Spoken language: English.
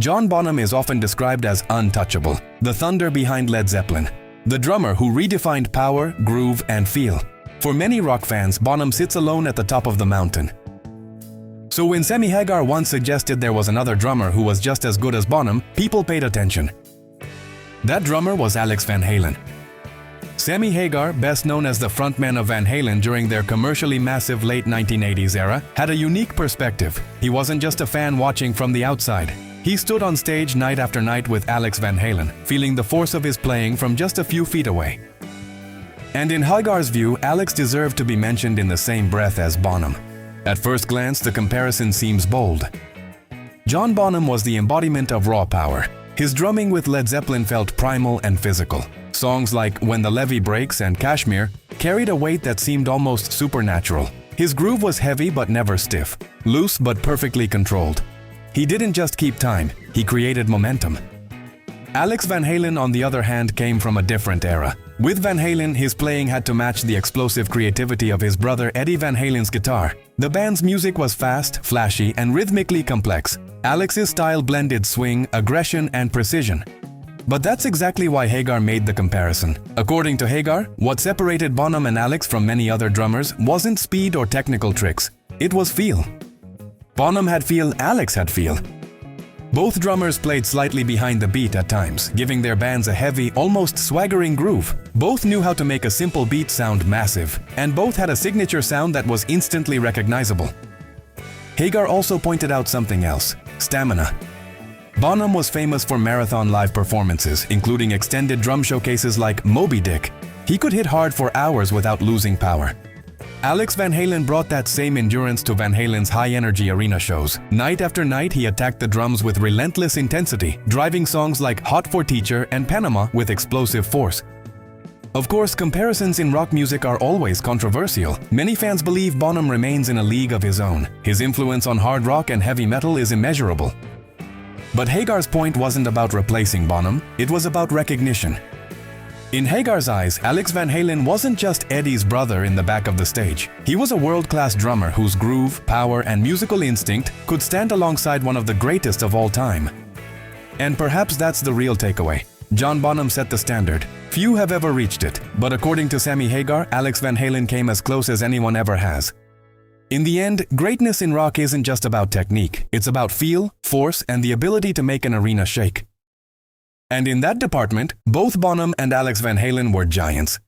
John Bonham is often described as untouchable, the thunder behind Led Zeppelin, the drummer who redefined power, groove, and feel. For many rock fans, Bonham sits alone at the top of the mountain. So when Sammy Hagar once suggested there was another drummer who was just as good as Bonham, people paid attention. That drummer was Alex Van Halen. Sammy Hagar, best known as the frontman of Van Halen during their commercially massive late 1980s era, had a unique perspective. He wasn't just a fan watching from the outside. He stood on stage night after night with Alex Van Halen, feeling the force of his playing from just a few feet away. And in Hagar's view, Alex deserved to be mentioned in the same breath as Bonham. At first glance, the comparison seems bold. John Bonham was the embodiment of raw power. His drumming with Led Zeppelin felt primal and physical. Songs like When the Levee Breaks and Kashmir carried a weight that seemed almost supernatural. His groove was heavy but never stiff, loose but perfectly controlled. He didn't just keep time, he created momentum. Alex Van Halen, on the other hand, came from a different era. With Van Halen, his playing had to match the explosive creativity of his brother Eddie Van Halen's guitar. The band's music was fast, flashy, and rhythmically complex. Alex's style blended swing, aggression, and precision. But that's exactly why Hagar made the comparison. According to Hagar, what separated Bonham and Alex from many other drummers wasn't speed or technical tricks. It was feel. Bonham had feel, Alex had feel. Both drummers played slightly behind the beat at times, giving their bands a heavy, almost swaggering groove. Both knew how to make a simple beat sound massive, and both had a signature sound that was instantly recognizable. Hagar also pointed out something else: stamina. Bonham was famous for marathon live performances, including extended drum showcases like Moby Dick. He could hit hard for hours without losing power. Alex Van Halen brought that same endurance to Van Halen's high-energy arena shows. Night after night, he attacked the drums with relentless intensity, driving songs like Hot for Teacher and Panama with explosive force. Of course, comparisons in rock music are always controversial. Many fans believe Bonham remains in a league of his own. His influence on hard rock and heavy metal is immeasurable. But Hagar's point wasn't about replacing Bonham, it was about recognition. In Hagar's eyes, Alex Van Halen wasn't just Eddie's brother in the back of the stage. He was a world-class drummer whose groove, power, and musical instinct could stand alongside one of the greatest of all time. And perhaps that's the real takeaway. John Bonham set the standard. Few have ever reached it, but according to Sammy Hagar, Alex Van Halen came as close as anyone ever has. In the end, greatness in rock isn't just about technique. It's about feel, force, and the ability to make an arena shake. And in that department, both Bonham and Alex Van Halen were giants.